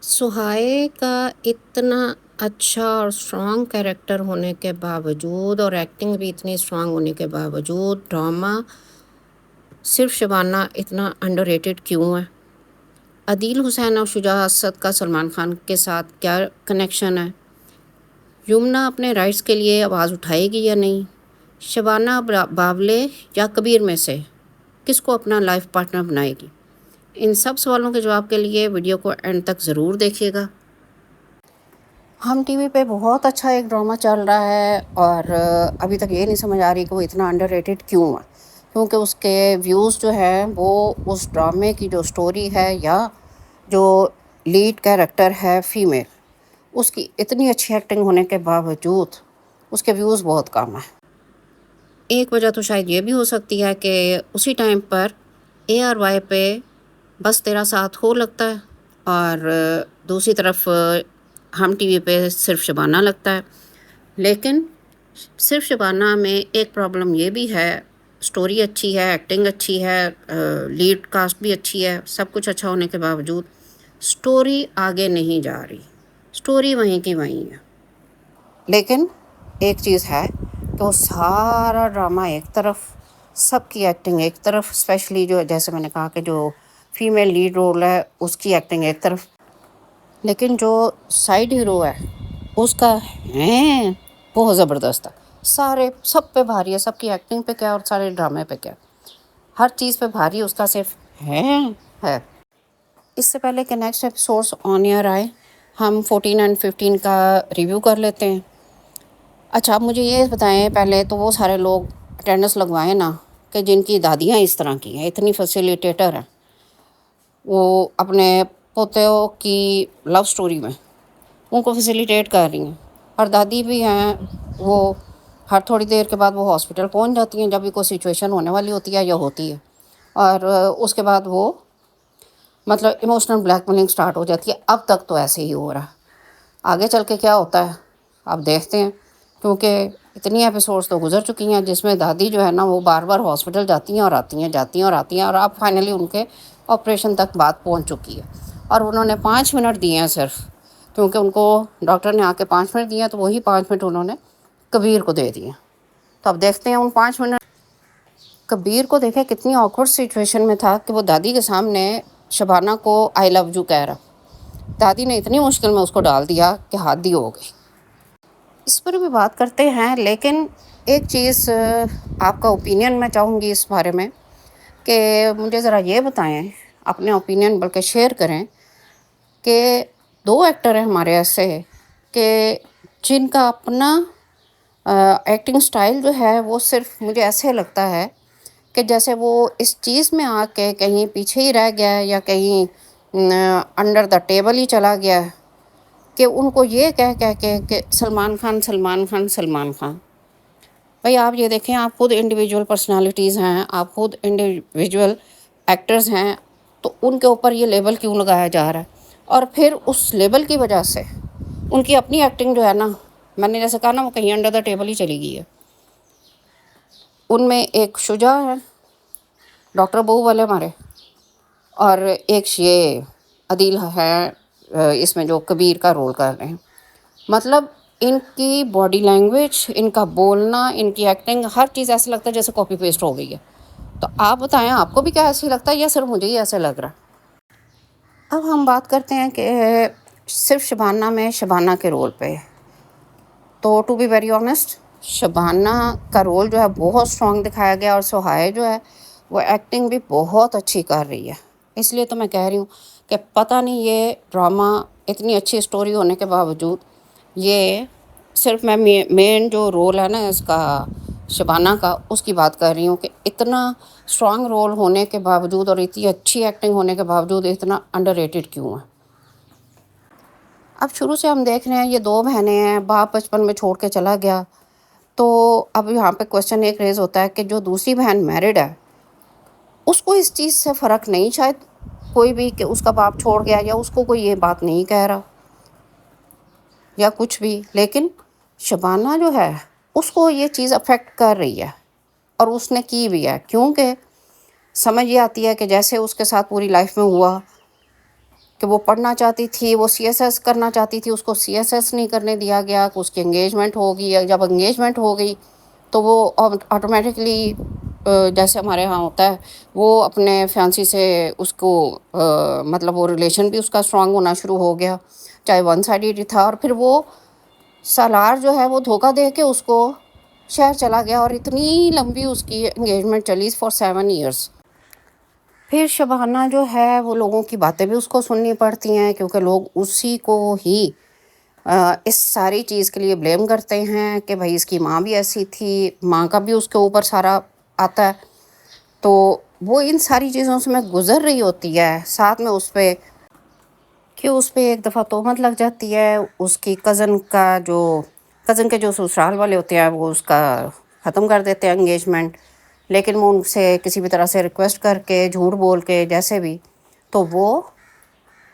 सुहाए का इतना अच्छा और स्ट्रॉन्ग कैरेक्टर होने के बावजूद और एक्टिंग भी इतनी स्ट्रॉन्ग होने के बावजूद ड्रामा सिर्फ शबाना इतना अंडररेटेड क्यों है? अदील हुसैन और शुजा असद का सलमान खान के साथ क्या कनेक्शन है? यमुना अपने राइट्स के लिए आवाज़ उठाएगी या नहीं? शबाना बावले या कबीर में से किसको अपना लाइफ पार्टनर बनाएगी? इन सब सवालों के जवाब के लिए वीडियो को एंड तक ज़रूर देखिएगा। हम टीवी पे बहुत अच्छा एक ड्रामा चल रहा है और अभी तक ये नहीं समझ आ रही कि वो इतना अंडररेटेड क्यों है, क्योंकि उसके व्यूज़ जो हैं वो उस ड्रामे की जो स्टोरी है या जो लीड कैरेक्टर है फीमेल, उसकी इतनी अच्छी एक्टिंग होने के बावजूद उसके व्यूज़ बहुत कम है। एक वजह तो शायद ये भी हो सकती है कि उसी टाइम पर ARY पे बस तेरा साथ हो लगता है और दूसरी तरफ हम टीवी पे सिर्फ शबाना लगता है। लेकिन सिर्फ शबाना में एक प्रॉब्लम ये भी है, स्टोरी अच्छी है, एक्टिंग अच्छी है, लीड कास्ट भी अच्छी है, सब कुछ अच्छा होने के बावजूद स्टोरी आगे नहीं जा रही, स्टोरी वहीं की वहीं है। लेकिन एक चीज़ है कि वो सारा ड्रामा एक तरफ, सबकी एक्टिंग एक तरफ, स्पेशली जो जैसे मैंने कहा कि जो फीमेल लीड रोल है उसकी एक्टिंग एक तरफ, लेकिन जो साइड हीरो है उसका है बहुत ज़बरदस्त है। सारे सब पे भारी है, सबकी एक्टिंग पे क्या और सारे ड्रामे पे क्या, हर चीज़ पे भारी उसका सिर्फ है। इससे पहले कि नेक्स्ट एपिसोड्स ऑन एयर आए, हम 14 एंड 15 का रिव्यू कर लेते हैं। अच्छा, आप मुझे ये बताएं पहले तो वो सारे लोग अटेंडेंस लगवाएं ना कि जिनकी दादियाँ इस तरह की हैं, इतनी फैसिलिटेटर हैं, वो अपने पोतों की लव स्टोरी में उनको फैसिलिटेट कर रही हैं, और दादी भी हैं वो हर थोड़ी देर के बाद वो हॉस्पिटल पहुंच जाती हैं जब भी कोई सिचुएशन होने वाली होती है या होती है, और उसके बाद वो मतलब इमोशनल ब्लैकमेलिंग स्टार्ट हो जाती है। अब तक तो ऐसे ही हो रहा है, आगे चल के क्या होता है आप देखते हैं, क्योंकि इतनी एपिसोड्स तो गुजर चुकी हैं जिसमें दादी जो है ना वो बार बार हॉस्पिटल जाती हैं और आती हैं, जाती हैं और आती हैं, और अब फाइनली उनके ऑपरेशन तक बात पहुंच चुकी है। और उन्होंने 5 मिनट दिए हैं सिर्फ, क्योंकि उनको डॉक्टर ने आके 5 मिनट दिए हैं, तो वही 5 मिनट उन्होंने कबीर को दे दिए। तो अब देखते हैं उन 5 मिनट कबीर को देखे कितनी ऑकवर्ड सिचुएशन में था कि वो दादी के सामने शबाना को आई लव यू कह रहा। दादी ने इतनी मुश्किल में उसको डाल दिया कि हाथ ही हो गई। इस पर भी बात करते हैं, लेकिन एक चीज़ आपका ओपिनियन मैं चाहूँगी इस बारे में कि मुझे ज़रा ये बताएं, अपने ओपिनियन बल्कि शेयर करें कि 2 एक्टर हैं हमारे ऐसे कि जिनका अपना एक्टिंग स्टाइल जो है वो सिर्फ मुझे ऐसे लगता है कि जैसे वो इस चीज़ में आके कहीं पीछे ही रह गया है या कहीं अंडर द टेबल ही चला गया है, कि उनको ये कह कह के कि सलमान खान सलमान खान सलमान खान। भाई आप ये देखें, आप खुद इंडिविजुअल पर्सनालिटीज़ हैं, आप खुद इंडिविजुअल एक्टर्स हैं, तो उनके ऊपर ये लेबल क्यों लगाया जा रहा है? और फिर उस लेबल की वजह से उनकी अपनी एक्टिंग जो है ना, मैंने जैसे कहा ना, वो कहीं अंडर द टेबल ही चली गई है। उनमें एक शुजा है, डॉक्टर बहू वाले हमारे, और एक ये अदील है इसमें जो कबीर का रोल कर रहे हैं। मतलब इनकी बॉडी लैंग्वेज, इनका बोलना, इनकी एक्टिंग, हर चीज़ ऐसे लगता है जैसे कॉपी पेस्ट हो गई है। तो आप बताएं, आपको भी क्या ऐसे लगता है या सिर्फ मुझे ही ऐसे लग रहा है? अब हम बात करते हैं कि सिर्फ शबाना में शबाना के रोल पे, तो to be very honest Shabana का रोल जो है बहुत स्ट्रॉन्ग दिखाया गया, और सुहाए जो है वो एक्टिंग भी बहुत अच्छी कर रही है। इसलिए तो मैं कह रही हूँ कि पता नहीं ये ड्रामा इतनी अच्छी स्टोरी होने के बावजूद, ये सिर्फ मैं मेन जो रोल है ना इसका शबाना का, उसकी बात कर रही हूँ कि इतना स्ट्रॉन्ग रोल होने के बावजूद और इतनी अच्छी एक्टिंग होने के बावजूद इतना अंडररेटेड क्यों है? अब शुरू से हम देख रहे हैं ये 2 बहनें हैं, बाप बचपन में छोड़ के चला गया, तो अब यहाँ पे क्वेश्चन एक रेज़ होता है कि जो दूसरी बहन मैरिड है उसको इस चीज़ से फ़र्क नहीं शायद कोई भी कि उसका बाप छोड़ गया, या उसको कोई ये बात नहीं कह रहा या कुछ भी, लेकिन शबाना जो है उसको ये चीज़ अफेक्ट कर रही है, और उसने की भी है, क्योंकि समझ ये आती है कि जैसे उसके साथ पूरी लाइफ में हुआ کہ وہ پڑھنا چاہتی تھی، وہ سی ایس ایس کرنا چاہتی تھی، اس کو سی ایس ایس نہیں کرنے دیا گیا، کہ اس کی انگیجمنٹ ہوگی، جب انگیجمنٹ ہو گئی تو وہ آٹومیٹکلی جیسے ہمارے یہاں ہوتا ہے وہ اپنے فیانسی سے اس کو مطلب وہ ریلیشن بھی اس کا اسٹرانگ ہونا شروع ہو گیا، چاہے ون سائڈیڈ تھا، اور پھر وہ سالار جو ہے وہ دھوکہ دے کے اس کو شہر چلا گیا، اور اتنی لمبی اس کی انگیجمنٹ چلی فار 7 ایئرس۔ پھر شبانہ جو ہے وہ لوگوں کی باتیں بھی اس کو سننی پڑتی ہیں، کیونکہ لوگ اسی کو ہی اس ساری چیز کے لیے بلیم کرتے ہیں کہ بھائی اس کی ماں بھی ایسی تھی، ماں کا بھی اس کے اوپر سارا آتا ہے، تو وہ ان ساری چیزوں سے میں گزر رہی ہوتی ہے، ساتھ میں اس پہ کہ اس پہ ایک دفعہ تہمت لگ جاتی ہے، اس کی کزن کے جو سسرال والے ہوتے ہیں وہ اس کا ختم کر دیتے ہیں انگیجمنٹ، لیکن وہ ان سے کسی بھی طرح سے ریکویسٹ کر کے جھوٹ بول کے جیسے بھی تو وہ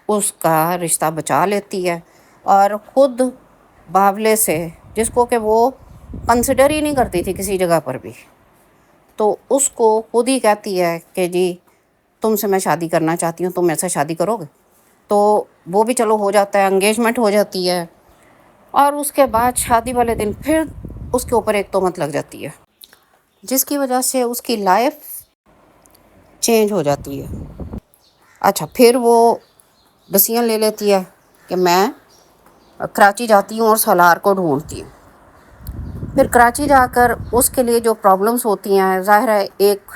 اس کا رشتہ بچا لیتی ہے، اور خود باولے سے، جس کو کہ وہ کنسیڈر ہی نہیں کرتی تھی کسی جگہ پر بھی، تو اس کو خود ہی کہتی ہے کہ جی تم سے میں شادی کرنا چاہتی ہوں، تم میرے سے شادی کرو گے؟ تو وہ بھی چلو ہو جاتا ہے، انگیجمنٹ ہو جاتی ہے، اور اس کے بعد شادی والے دن پھر اس کے اوپر ایک تہمت لگ جاتی ہے، جس کی وجہ سے اس کی لائف چینج ہو جاتی ہے۔ اچھا، پھر وہ ڈسیزن لے لیتی ہے کہ میں کراچی جاتی ہوں اور سالار کو ڈھونڈتی ہوں۔ پھر کراچی جا کر اس کے لیے جو پرابلمس ہوتی ہیں، ظاہر ہے ایک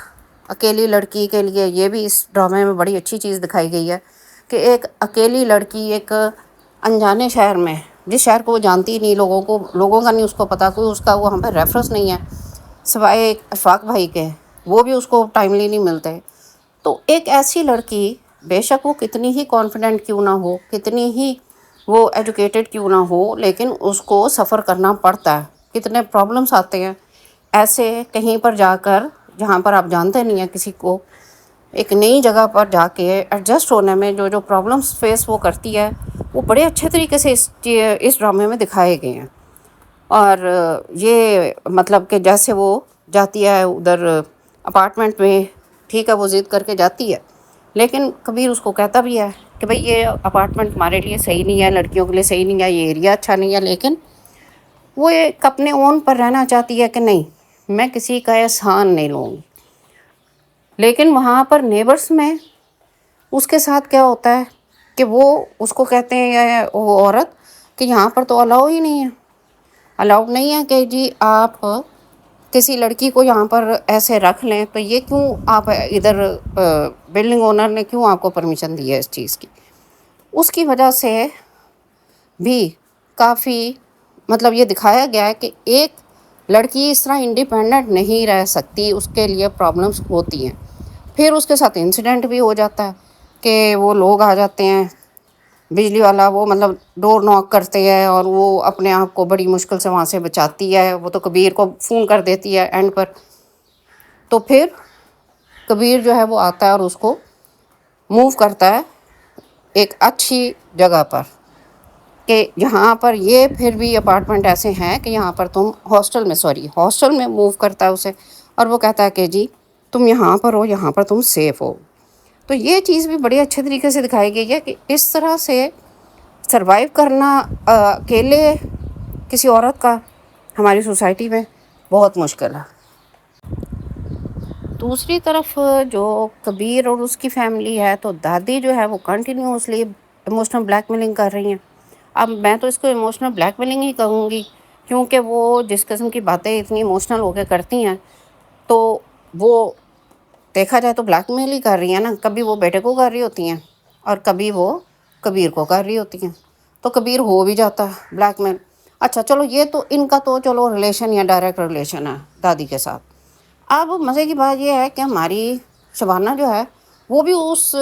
اکیلی لڑکی کے لیے، یہ بھی اس ڈرامے میں بڑی اچھی چیز دکھائی گئی ہے کہ ایک اکیلی لڑکی ایک انجانے شہر میں، جس شہر کو وہ جانتی ہی نہیں، لوگوں کا نہیں اس کو پتہ، کوئی اس کا وہاں پہ ریفرنس نہیں ہے سوائے ایک اشفاق بھائی کے، وہ بھی اس کو ٹائملی نہیں ملتے، تو ایک ایسی لڑکی، بے شک وہ کتنی ہی کانفیڈنٹ کیوں نہ ہو، کتنی ہی وہ ایجوکیٹڈ کیوں نہ ہو، لیکن اس کو سفر کرنا پڑتا ہے، کتنے پرابلمس آتے ہیں ایسے کہیں پر جا کر جہاں پر آپ جانتے نہیں ہیں کسی کو، ایک نئی جگہ پر جا کے ایڈجسٹ ہونے میں جو پرابلمس فیس وہ کرتی ہے، وہ بڑے اچھے طریقے سے اس ڈرامے میں دکھائے گئے ہیں۔ اور یہ مطلب کہ جیسے وہ جاتی ہے ادھر اپارٹمنٹ میں، ٹھیک ہے وہ ضد کر کے جاتی ہے، لیکن کبیر اس کو کہتا بھی ہے کہ بھئی یہ اپارٹمنٹ ہمارے لیے صحیح نہیں ہے، لڑکیوں کے لیے صحیح نہیں ہے، یہ ایریا اچھا نہیں ہے، لیکن وہ ایک اپنے اون پر رہنا چاہتی ہے کہ نہیں میں کسی کا احسان نہیں لوں گی، لیکن وہاں پر نیبرس میں اس کے ساتھ کیا ہوتا ہے کہ وہ اس کو کہتے ہیں وہ عورت کہ یہاں پر تو الاؤ ہی نہیں ہے، الاؤڈ نہیں ہے کہ جی آپ کسی لڑکی کو یہاں پر ایسے رکھ لیں، تو یہ کیوں آپ ادھر بلڈنگ اونر نے کیوں آپ کو پرمیشن دی ہے اس چیز کی؟ اس کی وجہ سے بھی کافی مطلب یہ دکھایا گیا ہے کہ ایک لڑکی اس طرح انڈیپینڈنٹ نہیں رہ سکتی، اس کے لیے پرابلمس ہوتی ہیں۔ پھر اس کے ساتھ انسیڈنٹ بھی ہو جاتا ہے کہ وہ لوگ آ جاتے ہیں بجلی والا، وہ مطلب ڈور ناک کرتے ہیں، اور وہ اپنے آپ کو بڑی مشکل سے وہاں سے بچاتی ہے، وہ تو کبیر کو فون کر دیتی ہے اینڈ پر، تو پھر کبیر جو ہے وہ آتا ہے اور اس کو موو کرتا ہے ایک اچھی جگہ پر، کہ یہاں پر یہ پھر بھی اپارٹمنٹ ایسے ہیں کہ یہاں پر تم ہاسٹل میں موو کرتا ہے اسے، اور وہ کہتا ہے کہ جی تم یہاں پر ہو، یہاں پر تم سیف ہو۔ تو یہ چیز بھی بڑے اچھے طریقے سے دکھائی گئی ہے کہ اس طرح سے سروائیو کرنا اکیلے کسی عورت کا ہماری سوسائٹی میں بہت مشکل ہے۔ دوسری طرف جو کبیر اور اس کی فیملی ہے، تو دادی جو ہے وہ کنٹینیوسلی ایموشنل بلیک میلنگ کر رہی ہیں۔ اب میں تو اس کو ایموشنل بلیک میلنگ ہی کہوں گی، کیونکہ وہ جس قسم کی باتیں اتنی ایموشنل ہو کے کرتی ہیں، تو وہ دیکھا جائے تو بلیک میل ہی کر رہی ہیں نا، کبھی وہ بیٹے کو کر رہی ہوتی ہیں اور کبھی وہ کبیر کو کر رہی ہوتی ہیں، تو کبیر ہو بھی جاتا ہے بلیک میل۔ اچھا چلو، یہ تو ان کا تو چلو ریلیشن یا ڈائریکٹ ریلیشن ہے دادی کے ساتھ۔ اب مزے کی بات یہ ہے کہ ہماری شبانہ جو ہے وہ بھی اس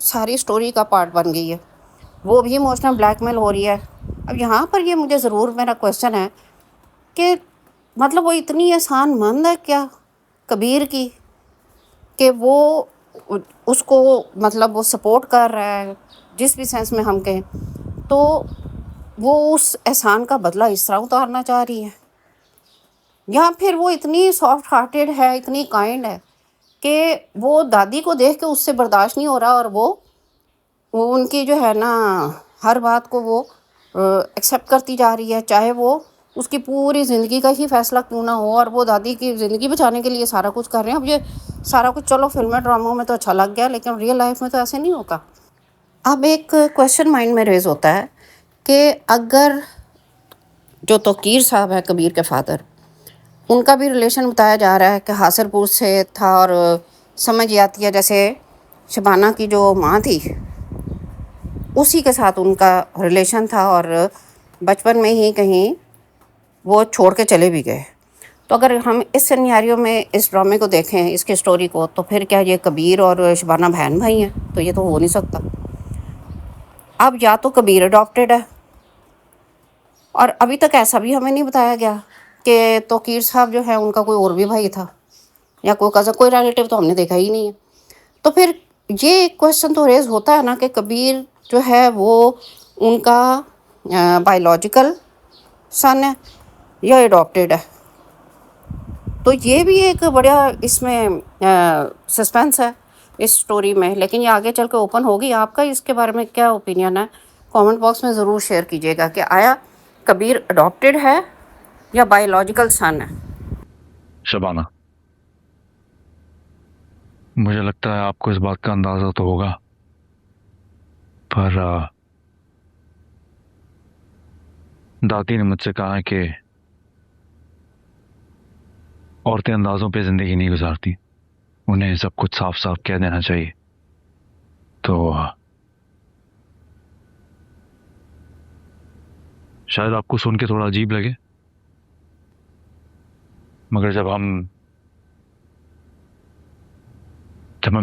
ساری سٹوری کا پارٹ بن گئی ہے، وہ بھی ایموشنل بلیک میل ہو رہی ہے۔ اب یہاں پر یہ مجھے ضرور میرا کویشچن ہے کہ مطلب وہ اتنی احسان مند ہے کیا کبیر کی، کہ وہ اس کو مطلب وہ سپورٹ کر رہا ہے جس بھی سینس میں ہم کہیں، تو وہ اس احسان کا بدلہ اس طرح اتارنا چاہ رہی ہے، یا پھر وہ اتنی سافٹ ہارٹیڈ ہے، اتنی کائنڈ ہے کہ وہ دادی کو دیکھ کے اس سے برداشت نہیں ہو رہا، اور وہ وہ ان کی جو ہے نا ہر بات کو وہ ایکسیپٹ کرتی جا رہی ہے، چاہے وہ اس کی پوری زندگی کا ہی فیصلہ کیوں نہ ہو، اور وہ دادی کی زندگی بچانے کے لیے سارا کچھ کر رہے ہیں. اب یہ سارا کچھ چلو فلمیں ڈراموں میں تو اچھا لگ گیا، لیکن ریئل لائف میں تو ایسے نہیں ہوتا. اب ایک کویشچن مائنڈ میں ریز ہوتا ہے کہ اگر جو توقیر صاحب ہے کبیر کے فادر، ان کا بھی ریلیشن بتایا جا رہا ہے کہ حاصر پور سے تھا، اور سمجھ یہ آتی ہے جیسے شبانہ کی جو ماں تھی اسی کے ساتھ ان کا ریلیشن تھا، اور بچپن میں ہی کہیں وہ چھوڑ کے چلے بھی گئے. تو اگر ہم اس سینیاریو میں اس ڈرامے کو دیکھیں، اس کی سٹوری کو، تو پھر کیا یہ کبیر اور شبانہ بہن بھائی ہیں؟ تو یہ تو ہو نہیں سکتا. اب یا تو کبیر اڈاپٹیڈ ہے، اور ابھی تک ایسا بھی ہمیں نہیں بتایا گیا کہ توقیر صاحب جو ہے ان کا کوئی اور بھی بھائی تھا یا کوئی کزن، کوئی ریلیٹیو تو ہم نے دیکھا ہی نہیں ہے. تو پھر یہ کویشچن تو ریز ہوتا ہے نا کہ کبیر جو ہے وہ ان کا بائیولوجیکل سن ہے یا اڈاپٹیڈ ہے. تو یہ بھی ایک بڑا اس میں سسپینس ہے اس سٹوری میں، لیکن یہ آگے چل کے اوپن ہوگی. آپ کا اس کے بارے میں کیا اوپینین ہے؟ کامنٹ باکس میں ضرور شیئر کیجیے گا کہ آیا کبیر اڈاپٹیڈ ہے یا بائیولوجیکل سن ہے. شبانہ، مجھے لگتا ہے آپ کو اس بات کا اندازہ تو ہوگا، پر دادی نے مجھ سے کہا ہے کہ عورتیں اندازوں پہ زندگی نہیں گزارتی، انہیں سب کچھ صاف صاف کہہ دینا چاہیے. تو شاید آپ کو سن کے تھوڑا عجیب لگے، مگر جب ہم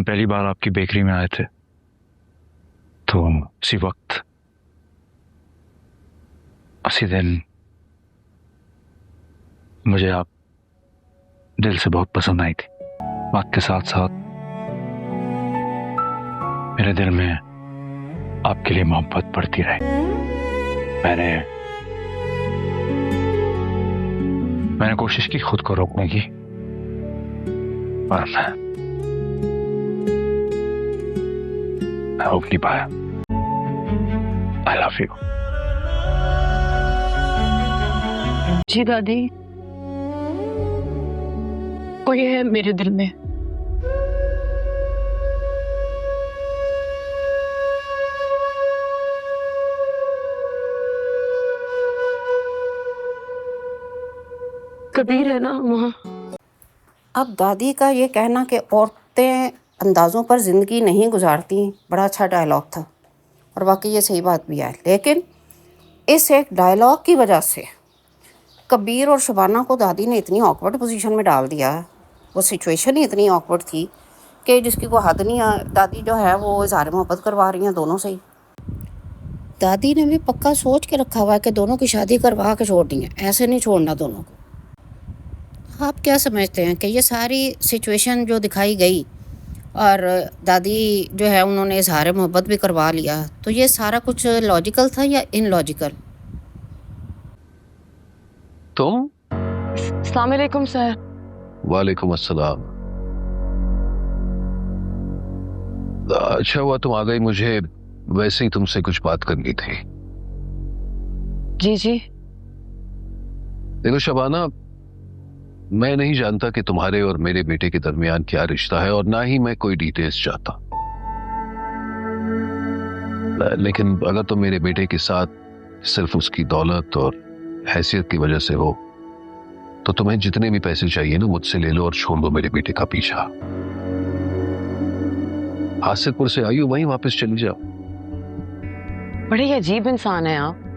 پہلی بار آپ کی بیکری میں آئے تھے تو اسی وقت، اسی دن مجھے آپ دل سے بہت پسند آئی تھی. وقت کے ساتھ ساتھ میرے دل میں آپ کے لیے محبت بڑھتی رہی. میں نے کوشش کی خود کو روکنے کی، پر میں روک نہیں پایا. I love you. جی دادی، کوئی ہے میرے دل میں. کبیر ہے نا وہاں. اب دادی کا یہ کہنا کہ عورتیں اندازوں پر زندگی نہیں گزارتی بڑا اچھا ڈائلاگ تھا، اور واقعی یہ صحیح بات بھی ہے. لیکن اس ایک ڈائلاگ کی وجہ سے کبیر اور شبانہ کو دادی نے اتنی آکورڈ پوزیشن میں ڈال دیا. وہ سچویشن ہی اتنی آکورڈ تھی کہ جس کی کوئی حد نہیں ہے. دادی جو ہے وہ اظہار محبت کروا رہی ہیں دونوں سے ہی. دادی نے بھی پکا سوچ کے رکھا ہوا ہے کہ دونوں کی شادی کروا کے چھوڑنی ہے، ایسے نہیں چھوڑنا دونوں کو. آپ کیا سمجھتے ہیں کہ یہ ساری سچویشن جو دکھائی گئی اور دادی جو ہے انہوں نے اظہار محبت بھی کروا لیا، تو یہ سارا کچھ لاجیکل تھا یا ان لاجیکل؟ تم؟ السلام علیکم سر. وعلیکم السلام. اچھا ہوا تم آ گئی، مجھے ویسے ہی تم سے کچھ بات کرنی تھی. جی جی. دیکھو شبانہ، میں نہیں جانتا کہ تمہارے اور میرے بیٹے کے درمیان کیا رشتہ ہے، اور نہ ہی میں کوئی ڈیٹیلز چاہتا، لیکن اگر تم میرے بیٹے کے ساتھ صرف اس کی دولت اور حیثیت کی وجہ سے ہو تو تمہیں جتنے بھی پیسے چاہیے نا مجھ سے لے لو اور چھوڑ دو میرے بیٹے کا پیچھا. حاصل پور سے آئی ہو وہیں واپس چلی جاؤ. بڑے عجیب انسان ہیں آپ.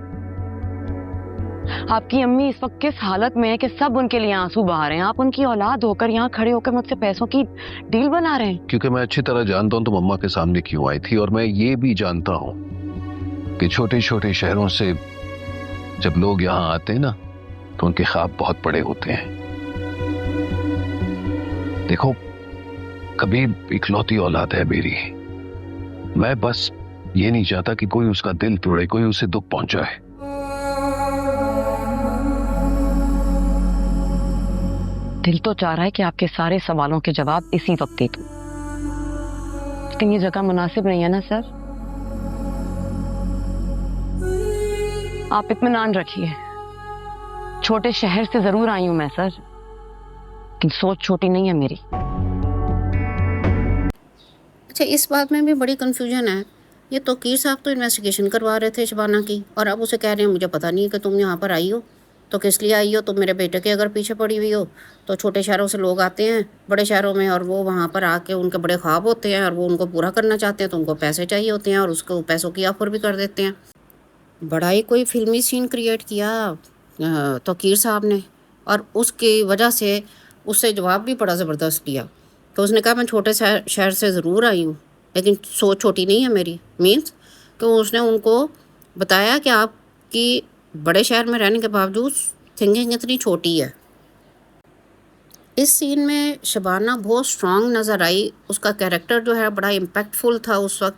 آپ کی امی اس وقت کس حالت میں ہے کہ سب ان کے لیے آنسو بہا رہے ہیں، آپ ان کی اولاد ہو کر یہاں کھڑے ہو کر مجھ سے پیسوں کی ڈیل بنا رہے ہیں. کیونکہ میں اچھی طرح جانتا ہوں تم اماں کے سامنے کیوں آئی تھی، اور میں یہ بھی جانتا ہوں کہ چھوٹے چھوٹے شہروں سے جب لوگ یہاں آتے ہیں نا تو ان کے خواب بہت بڑے ہوتے ہیں. دیکھو کبھی اکلوتی اولاد ہے میری، میں بس یہ نہیں چاہتا کہ کوئی اس کا دل توڑے، کوئی اسے دکھ پہنچائے. دل تو چاہ رہا ہے کہ آپ کے سارے سوالوں کے جواب اسی وقت دے دوں، لیکن یہ جگہ مناسب نہیں ہے نا سر. आप इत्मीनान रखिए, छोटे शहर से जरूर आई हूं मैं सर, लेकिन सोच छोटी नहीं है मेरी। अच्छा, इस बात में भी बड़ी कन्फ्यूजन है। ये तौकीर साहब तो इन्वेस्टिगेशन करवा रहे थे शबाना की, और अब उसे कह रहे हैं मुझे पता नहीं है कि तुम यहाँ पर आई हो, तो किस लिए आई हो? तुम मेरे बेटे के अगर पीछे पड़ी हुई हो तो छोटे शहरों से लोग आते हैं बड़े शहरों में, और वो वहाँ पर आके उनके बड़े ख्वाब होते हैं और वो उनको पूरा करना चाहते हैं, तो उनको पैसे चाहिए होते हैं और उसको पैसों की ऑफर भी कर देते हैं। बड़ा ही कोई फिल्मी सीन क्रिएट किया तौकीर साहब ने, और उसकी वजह से उससे जवाब भी बड़ा ज़बरदस्त दिया। तो उसने कहा मैं छोटे शहर से ज़रूर आई हूँ, लेकिन सोच छोटी नहीं है मेरी। मीन्स कि उसने उनको बताया कि आपकी बड़े शहर में रहने के बावजूद थिंकिंग इतनी छोटी है। इस सीन में शबाना बहुत स्ट्रॉन्ग नज़र आई। उसका कैरेक्टर जो है बड़ा इम्पैक्टफुल था उस वक्त,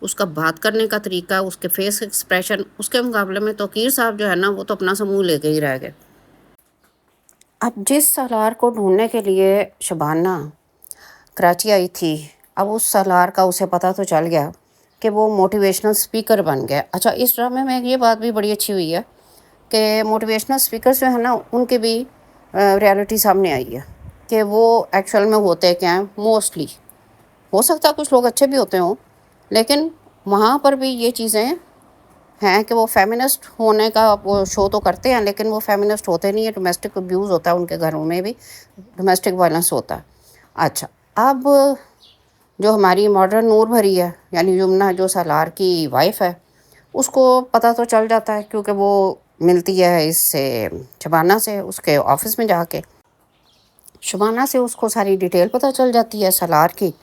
उसका बात करने का तरीका, उसके फेस एक्सप्रेशन। उसके मुकाबले में तौकीर साहब जो है ना, वो तो अपना सा मुँह लेके ही रह गए। अब जिस सालार को ढूंढने के लिए शबाना कराची आई थी, अब उस सालार का उसे पता तो चल गया कि वो मोटिवेशनल स्पीकर बन गया। अच्छा, इस ड्रामे में ये बात भी बड़ी अच्छी हुई है कि मोटिवेशनल स्पीकर जो है ना, उनके भी रियलिटी सामने आई है कि वो एक्चुअल में होते क्या हैं। मोस्टली हो सकता है कुछ लोग अच्छे भी होते हों, लेकिन वहाँ पर भी ये चीज़ें हैं कि वो फेमिनिस्ट होने का वो शो तो करते हैं, लेकिन वो फेमिनिस्ट होते नहीं है। डोमेस्टिक अब्यूज़ होता है उनके घरों में भी, डोमेस्टिक वायलेंस होता है। अच्छा, अब जो हमारी मॉडर्न नूर भरी है, यानी यमुना जो सालार की वाइफ है, उसको पता तो चल जाता है क्योंकि वो मिलती है इससे शबाना से उसके ऑफिस में जाके। शबाना से उसको सारी डिटेल पता चल जाती है सालार की।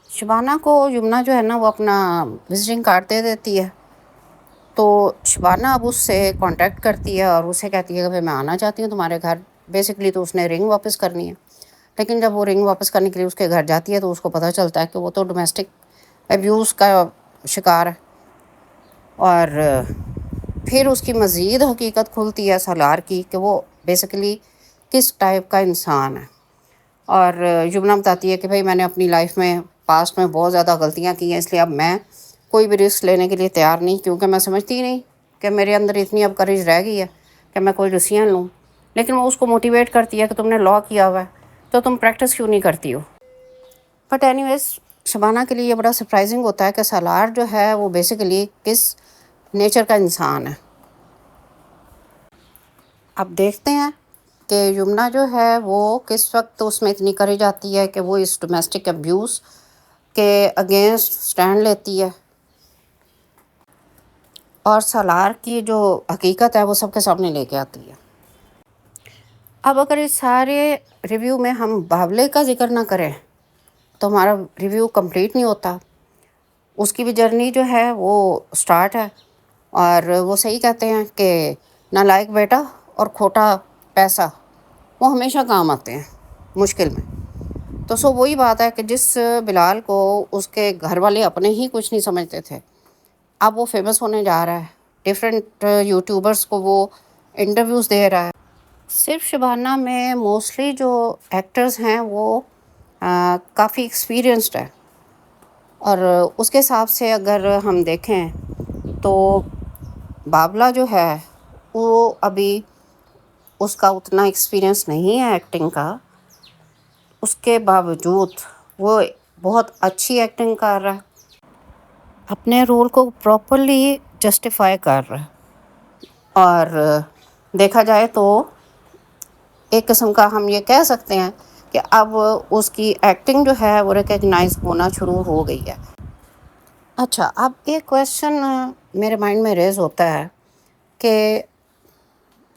शबाना को यमुना जो है ना, वो अपना विजिटिंग कार्ड दे देती है। तो शबाना अब उससे कांटेक्ट करती है और उसे कहती है कि भाई मैं आना चाहती हूँ तुम्हारे घर। बेसिकली तो उसने रिंग वापस करनी है, लेकिन जब वो रिंग वापस करने के लिए उसके घर जाती है तो उसको पता चलता है कि वो तो डोमेस्टिक अब्यूज़ का शिकार है। और फिर उसकी मज़ीद हकीकत खुलती है सालार की कि वो बेसिकली किस टाइप का इंसान है। और यमुना बताती है कि भाई मैंने अपनी लाइफ में पास्ट में बहुत ज़्यादा गलतियाँ की हैं, इसलिए अब मैं कोई भी रिस्क लेने के लिए तैयार नहीं, क्योंकि मैं समझती नहीं कि मेरे अंदर इतनी अब करेज रह गई है कि मैं कोई डिसीजन लूँ। लेकिन वो उसको मोटिवेट करती है कि तुमने लॉ किया हुआ है तो तुम प्रैक्टिस क्यों नहीं करती हो। बट एनीवेज, शबाना के लिए ये बड़ा सरप्राइजिंग होता है कि सालार जो है वो बेसिकली किस नेचर का इंसान है। अब देखते हैं कि यमुना जो है वो किस वक्त उसमें इतनी करेज आती है कि वो इस डोमेस्टिक अब्यूज़ के अगेंस्ट स्टैंड लेती है और सालार की जो हकीकत है वो सबके सामने लेके आती है। अब अगर इस सारे रिव्यू में हम बावले का जिक्र ना करें तो हमारा रिव्यू कंप्लीट नहीं होता। उसकी भी जर्नी जो है वो स्टार्ट है, और वो सही कहते हैं कि नालायक बेटा और खोटा पैसा वो हमेशा काम आते हैं मुश्किल में। तो सो वही बात है कि जिस बिलाल को उसके घर वाले अपने ही कुछ नहीं समझते थे, अब वो फेमस होने जा रहा है। डिफरेंट यूट्यूबर्स को वो इंटरव्यूज़ दे रहा है। सिर्फ शबाना में मोस्टली जो एक्टर्स हैं वो काफ़ी एक्सपीरियंस्ड है, और उसके हिसाब से अगर हम देखें तो बाबला जो है वो अभी उसका उतना एक्सपीरियंस नहीं है एक्टिंग का। उसके बावजूद वो बहुत अच्छी एक्टिंग कर रहा है, अपने रोल को प्रॉपरली जस्टिफाई कर रहा है। और देखा जाए तो एक किस्म का हम ये कह सकते हैं कि अब उसकी एक्टिंग जो है वो रिकग्नाइज होना शुरू हो गई है। अच्छा, अब एक क्वेश्चन मेरे माइंड में रेज होता है कि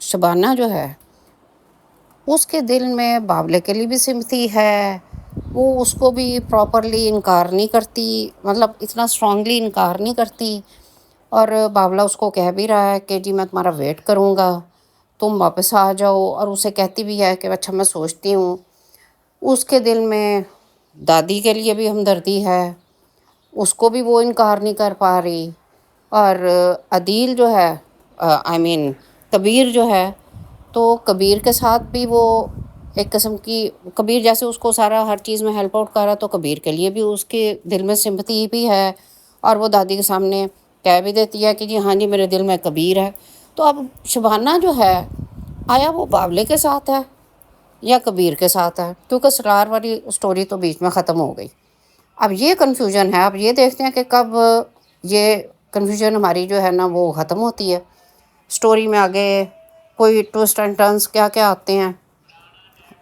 शबाना जो है उसके दिल में बावले के लिए भी सिम्पथी है, वो उसको भी प्रॉपरली इनकार नहीं करती, मतलब इतना स्ट्रांगली इनकार नहीं करती। और बावला उसको कह भी रहा है कि जी मैं तुम्हारा वेट करूँगा, तुम वापस आ जाओ, और उसे कहती भी है कि अच्छा मैं सोचती हूँ। उसके दिल में दादी के लिए भी हमदर्दी है, उसको भी वो इनकार नहीं कर पा रही। और अदील जो है कबीर जो है, तो कबीर के साथ भी वो एक किस्म की, कबीर जैसे उसको सारा हर चीज़ में हेल्प आउट कर रहा, तो कबीर के लिए भी उसके दिल में सिंपैथी भी है। और वो दादी के सामने کہہ بھی دیتی ہے کہ جی ہاں جی میرے دل میں کبیر ہے. تو اب شبانہ جو ہے آیا وہ باولے کے ساتھ ہے یا کبیر کے ساتھ ہے؟ کیونکہ سرار والی سٹوری تو بیچ میں ختم ہو گئی. اب یہ کنفیوژن ہے. اب یہ دیکھتے ہیں کہ کب یہ کنفیوژن ہماری جو ہے نا وہ ختم ہوتی ہے. سٹوری میں آگے کوئی ٹوسٹ اینڈ ٹرنس کیا کیا آتے ہیں.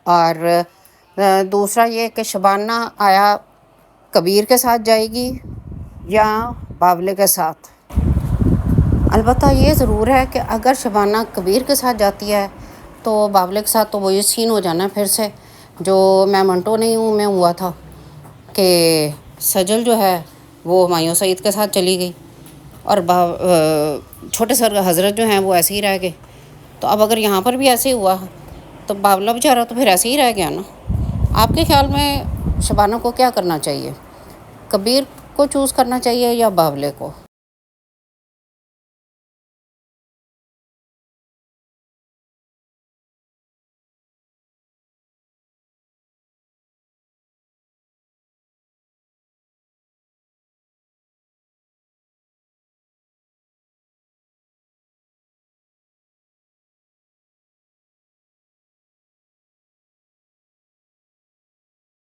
اور دوسرا یہ کہ شبانہ آیا کبیر کے ساتھ جائے گی یا باولے کے ساتھ. البتہ یہ ضرور ہے کہ اگر شبانہ کبیر کے ساتھ جاتی ہے تو باولے کے ساتھ تو وہی سین ہو جانا ہے پھر سے جو میں منٹو نہیں ہوں میں ہوا تھا کہ سجل جو ہے وہ ہمایوں سعید کے ساتھ چلی گئی اور چھوٹے سر حضرت جو ہیں وہ ایسے ہی رہ گئے. تو اب اگر یہاں پر بھی ایسے ہوا تو باولا بیچارہ تو پھر ایسے ہی رہ گیا نا. آپ کے خیال میں شبانہ کو کیا کرنا چاہیے؟ کبیر کو چوز کرنا چاہیے یا باولے کو؟